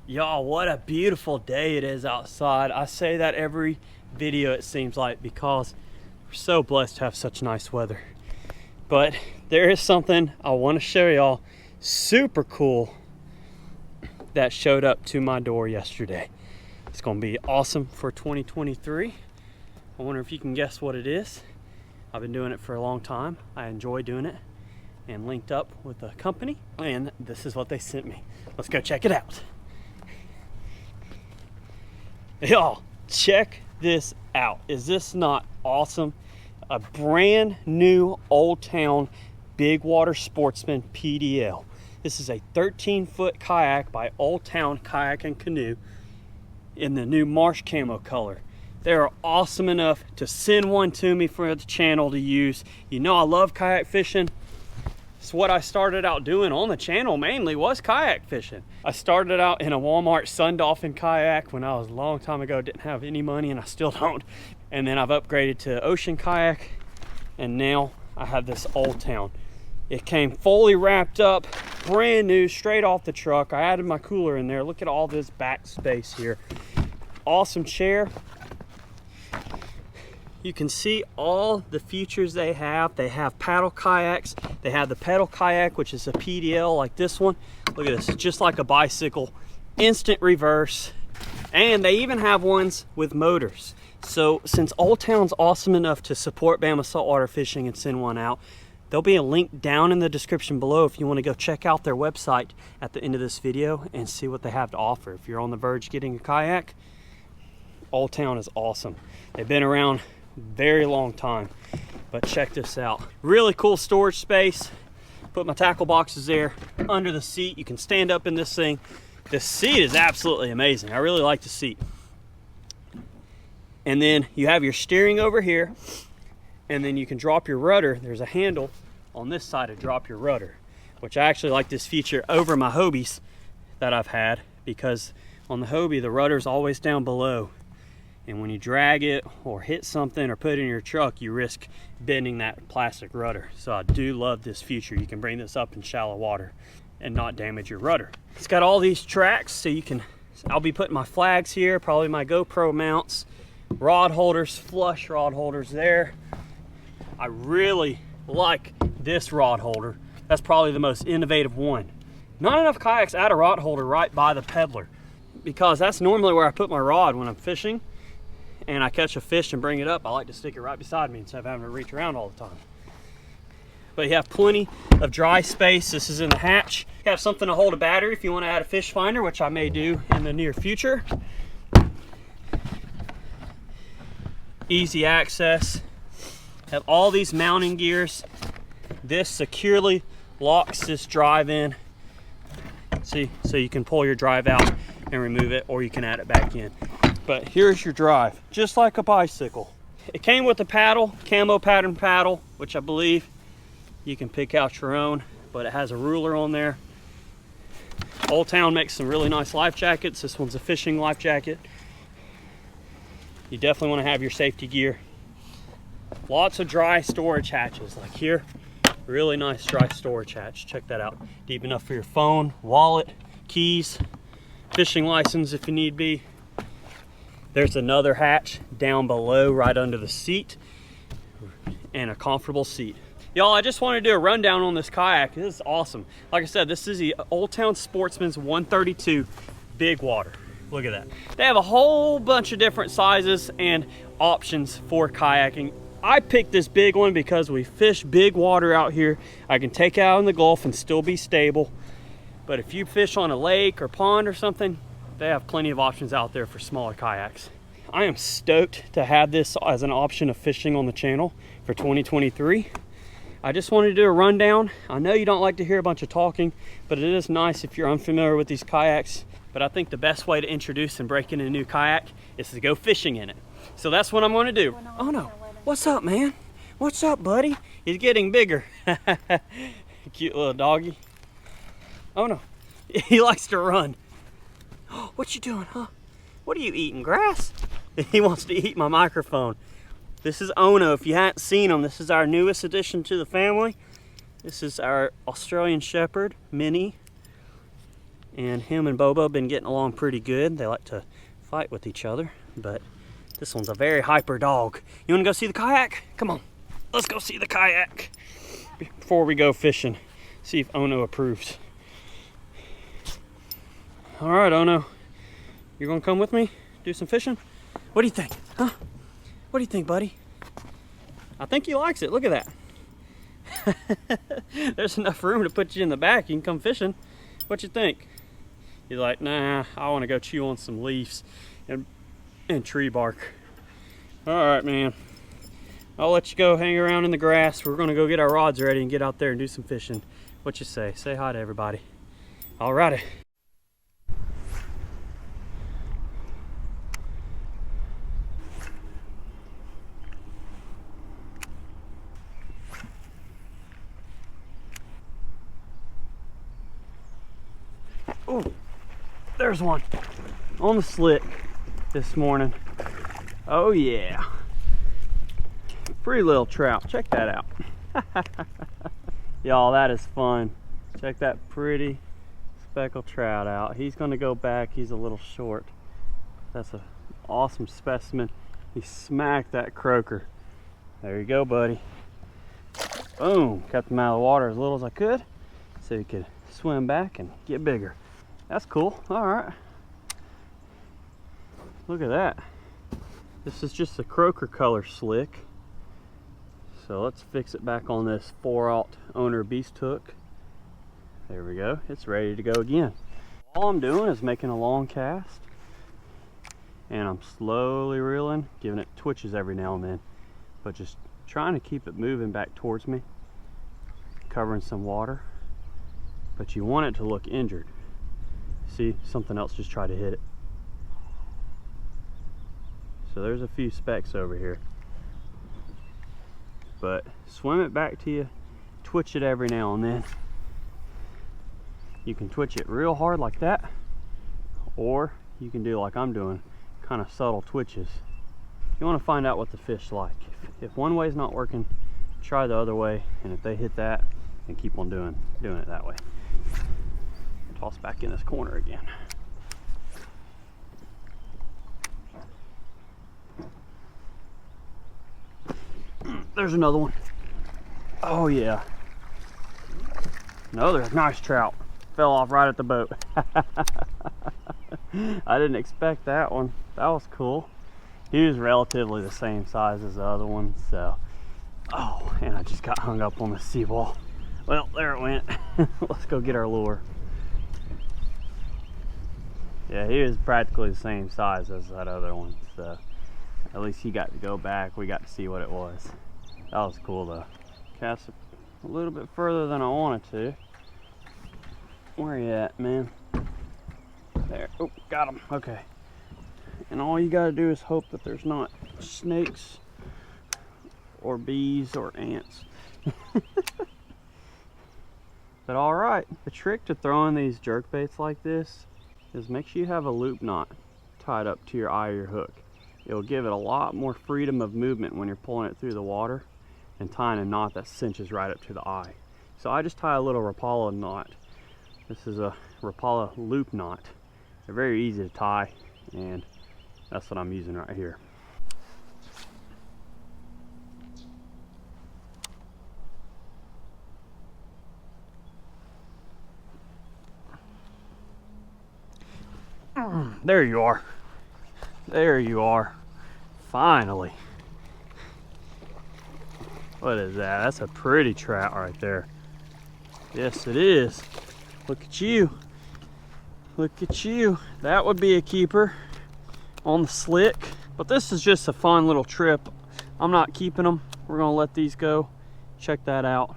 Y'all, what a beautiful day it is outside. I say that every video it seems like, because we're so blessed to have such nice weather. But there is something I want to show y'all, super cool, that showed up to my door yesterday. It's going to be awesome for 2023. I wonder if you can guess what it is. I've been doing it for a long time. I enjoy doing it, and linked up with a company, and this is what they sent me. Let's go check it out. Y'all, check this out. Is this not awesome? A brand new Old Town Big Water Sportsman PDL. This is a 13-foot kayak by Old Town Kayak and Canoe in the new marsh camo color. They are awesome enough to send one to me for the channel to use. You know I love kayak fishing. It's what I started out doing on the channel, mainly was kayak fishing. I started out in a Walmart Sun Dolphin kayak when I was a long time ago, didn't have any money, and I still don't. And then I've upgraded to ocean kayak, and now I have this Old Town. It came fully wrapped up, brand new, straight off the truck. I added my cooler in there. Look at all this back space here. Awesome chair. You can see all the features they have. They have paddle kayaks. They have the pedal kayak, which is a PDL like this one. Look at this, just like a bicycle, instant reverse. And they even have ones with motors. So since Old Town's awesome enough to support Bama saltwater fishing and send one out, there'll be a link down in the description below if you want to go check out their website at the end of this video and see what they have to offer. If you're on the verge of getting a kayak, Old Town is awesome. They've been around very long time, but check this out. Really cool storage space. Put my tackle boxes there under the seat. You can stand up in this thing. The seat is absolutely amazing. I really like the seat. And then you have your steering over here, and then you can drop your rudder. There's a handle on this side to drop your rudder, which I actually like this feature over my Hobies that I've had, because on the Hobie the rudder is always down below, and when you drag it or hit something or put it in your truck, you risk bending that plastic rudder. So I do love this feature. You can bring this up in shallow water and not damage your rudder. It's got all these tracks, so you can, I'll be putting my flags here, probably my GoPro mounts, rod holders, flush rod holders there. I really like this rod holder. That's probably the most innovative one. Not enough kayaks add a rod holder right by the peddler, because that's normally where I put my rod when I'm fishing and I catch a fish and bring it up. I like to stick it right beside me instead of having to reach around all the time. But you have plenty of dry space. This is in the hatch. You have something to hold a battery if you want to add a fish finder, which I may do in the near future. Easy access. Have all these mounting gears. This securely locks this drive in. See, so you can pull your drive out and remove it, or you can add it back in. But here's your drive, just like a bicycle. It came with a paddle, camo pattern paddle, which I believe you can pick out your own, but it has a ruler on there. Old Town makes some really nice life jackets. This one's a fishing life jacket. You definitely want to have your safety gear. Lots of dry storage hatches, like here. Really nice dry storage hatch. Check that out. Deep enough for your phone, wallet, keys, fishing license if you need be. There's another hatch down below right under the seat, and a comfortable seat. Y'all, I just want to do a rundown on this kayak. This is awesome. Like I said, this is the Old Town Sportsman's 132 Big Water. Look at that. They have a whole bunch of different sizes and options for kayaking. I picked this big one because we fish big water out here. I can take it out in the Gulf and still be stable. But if you fish on a lake or pond or something, they have plenty of options out there for smaller kayaks. I am stoked to have this as an option of fishing on the channel for 2023. I just wanted to do a rundown. I know you don't like to hear a bunch of talking, but it is nice if you're unfamiliar with these kayaks. But I think the best way to introduce and break in a new kayak is to go fishing in it. So that's what I'm going to do. Oh no, what's up, man? What's up, buddy? He's getting bigger. Cute little doggy. Oh no, he likes to run. What you doing, huh? What are you eating, grass? He wants to eat my microphone. This is Ono. If you hadn't seen him, this is our newest addition to the family. This is our Australian Shepherd, Minnie. And him and Bobo have been getting along pretty good. They like to fight with each other, but this one's a very hyper dog. You wanna go see the kayak? Come on, let's go see the kayak before we go fishing. See if Ono approves. All right, Ono, you're gonna come with me, do some fishing? What do you think, huh? What do you think, buddy? I think he likes it, look at that. There's enough room to put you in the back, you can come fishing. What you think? He's like, nah, I wanna go chew on some leaves and tree bark. All right, man. I'll let you go hang around in the grass. We're gonna go get our rods ready and get out there and do some fishing. What you say? Say hi to everybody. All righty. Oh, there's one on the slick this morning. Oh yeah, pretty little trout. Check that out. Y'all, that is fun. Check that pretty speckled trout out. He's gonna go back. He's a little short. That's an awesome specimen. He smacked that croaker. There you go, buddy. Boom, kept him out of the water as little as I could so he could swim back and get bigger. That's cool. All right, look at that. This is just a croaker color slick. So let's fix it back on this 4/0 owner beast hook. There we go. It's ready to go again. All I'm doing is making a long cast and I'm slowly reeling, giving it twitches every now and then, but just trying to keep it moving back towards me, covering some water. But you want it to look injured. See, something else just tried to hit it. So there's a few specks over here. But swim it back to you, twitch it every now and then. You can twitch it real hard like that, or you can do like I'm doing, kind of subtle twitches. You want to find out what the fish like. If one way is not working, try the other way, and if they hit that, then keep on doing it that way. Toss back in this corner again. There's another one. Oh yeah. Another nice trout. Fell off right at the boat. I didn't expect that one. That was cool. He was relatively the same size as the other one, so. Oh, and I just got hung up on the seawall. Well, there it went. Let's go get our lure. Yeah, he was practically the same size as that other one, so at least he got to go back. We got to see what it was. That was cool though. Cast it a little bit further than I wanted to. Where you at, man? There. Oh, got him. Okay. And all you gotta do is hope that there's not snakes or bees or ants. But all right, the trick to throwing these jerk baits like this is make sure you have a loop knot tied up to your eye of your hook. It'll give it a lot more freedom of movement when you're pulling it through the water and tying a knot that cinches right up to the eye. So I just tie a little Rapala knot. This is a Rapala loop knot. They're very easy to tie, and that's what I'm using right here. There you are. There you are. Finally. What is that? That's a pretty trout right there. Yes, it is. Look at you. Look at you. That would be a keeper on the slick. But this is just a fun little trip. I'm not keeping them. We're gonna let these go. Check that out.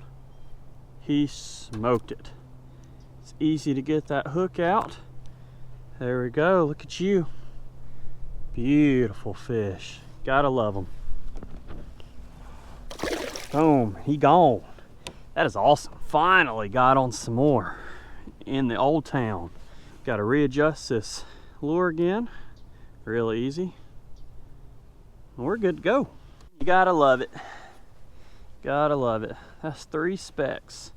He smoked it. It's easy to get that hook out. There we go. Look at you. Beautiful fish. Gotta love them. Boom. He gone. That is awesome. Finally got on some more in the old town. Got to readjust this lure again. Really easy. We're good to go. You gotta love it. Gotta love it. That's 3 specks.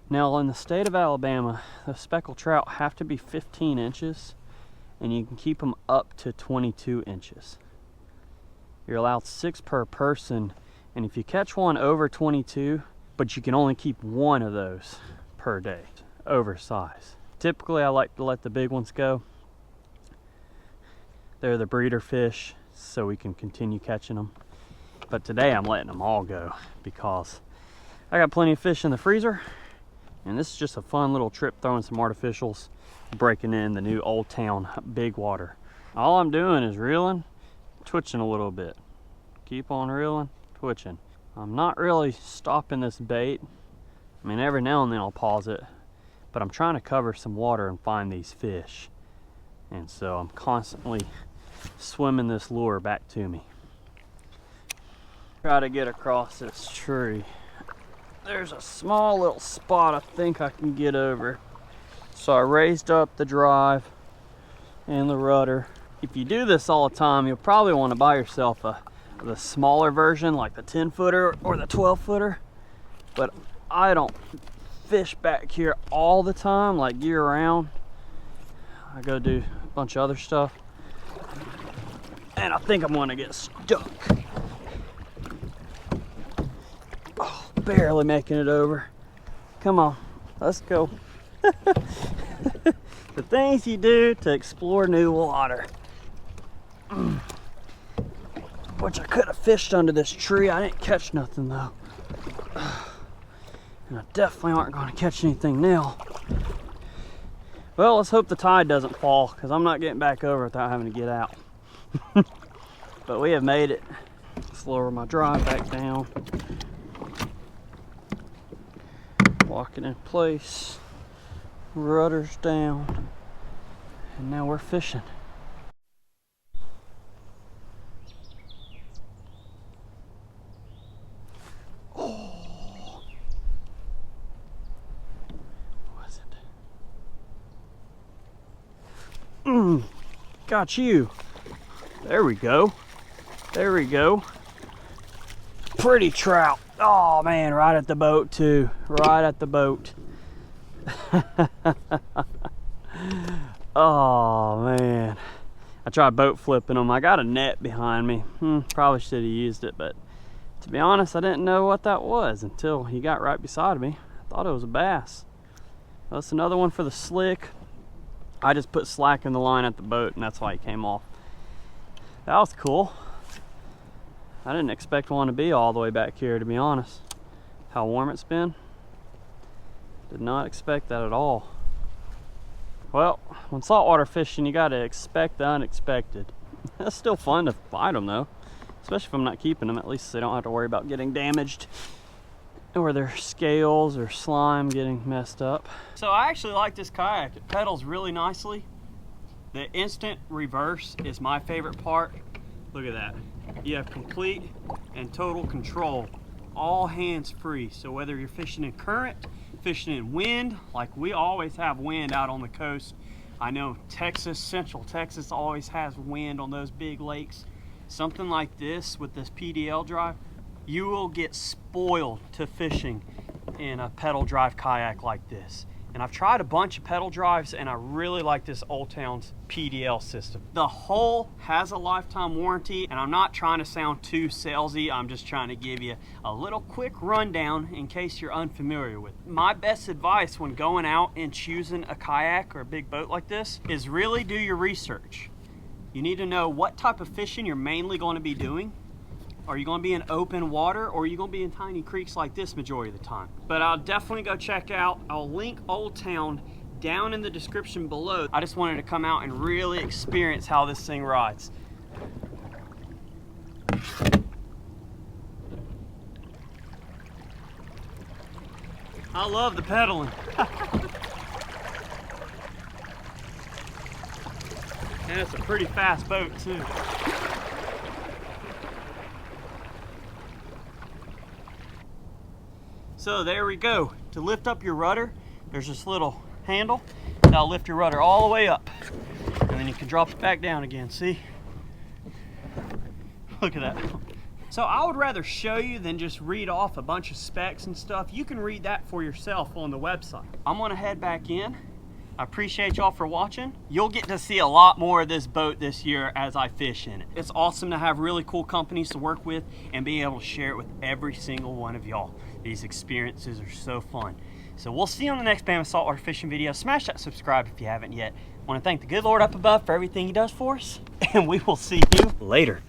Now in the state of Alabama, the speckled trout have to be 15 inches and you can keep them up to 22 inches. You're allowed 6 per person, and if you catch one over 22, but you can only keep one of those per day, oversized. Typically I like to let the big ones go. They're the breeder fish, so we can continue catching them. But today I'm letting them all go because I got plenty of fish in the freezer, and this is just a fun little trip throwing some artificials, breaking in the new Old Town Big Water. All I'm doing is reeling, twitching a little bit. Keep on reeling, twitching. I'm not really stopping this bait. I mean, every now and then I'll pause it, but I'm trying to cover some water and find these fish. And so I'm constantly swimming this lure back to me. Try to get across this tree. There's a small little spot I think I can get over. So I raised up the drive and the rudder. If you do this all the time, you'll probably want to buy yourself the smaller version, like the 10-footer or the 12-footer. But I don't fish back here all the time, like year round. I go do a bunch of other stuff. And I think I'm gonna get stuck. Oh, barely making it over. Come on, let's go. The things you do to explore new water. Which I could have fished under this tree. I didn't catch nothing though. And I definitely aren't going to catch anything now. Well, let's hope the tide doesn't fall, because I'm not getting back over without having to get out. But we have made it. Let's lower my drive back down. Lock it in place. Rudder's down. And now we're fishing. Got you. There we go. There we go. Pretty trout. Oh man, right at the boat too. Right at the boat. Oh man. I tried boat flipping them. I got a net behind me. Probably should have used it, but to be honest, I didn't know what that was until he got right beside me. I thought it was a bass. Well, that's another one for the slick. I just put slack in the line at the boat, and that's why he came off. That was cool. I didn't expect one to be all the way back here, to be honest. How warm it's been. Did not expect that at all. Well, when saltwater fishing, you gotta expect the unexpected. It's still fun to fight them though, especially if I'm not keeping them. At least they don't have to worry about getting damaged or their scales or slime getting messed up. So I actually like this kayak. It pedals really nicely. The instant reverse is my favorite part. Look at that. You have complete and total control, all hands free. So whether you're fishing in current, fishing in wind, like we always have wind out on the coast. I know Texas, Central Texas always has wind on those big lakes. Something like this with this PDL drive, you will get spoiled to fishing in a pedal drive kayak like this. And I've tried a bunch of pedal drives, and I really like this Old Town's PDL system. The hull has a lifetime warranty, and I'm not trying to sound too salesy. I'm just trying to give you a little quick rundown in case you're unfamiliar with it. My best advice when going out and choosing a kayak or a big boat like this is really do your research. You need to know what type of fishing you're mainly going to be doing. Are you going to be in open water, or are you going to be in tiny creeks like this majority of the time? But I'll definitely go check out. I'll link Old Town down in the description below. I just wanted to come out and really experience how this thing rides. I love the pedaling. And it's a pretty fast boat too. So there we go. To lift up your rudder, there's this little handle that'll lift your rudder all the way up. And then you can drop it back down again, see? Look at that. So I would rather show you than just read off a bunch of specs and stuff. You can read that for yourself on the website. I'm gonna head back in. I appreciate y'all for watching. You'll get to see a lot more of this boat this year as I fish in it. It's awesome to have really cool companies to work with and be able to share it with every single one of y'all. These experiences are so fun. So we'll see you on the next Bama Saltwater fishing video. Smash that subscribe if you haven't yet. I want to thank the good Lord up above for everything he does for us, and we will see you later.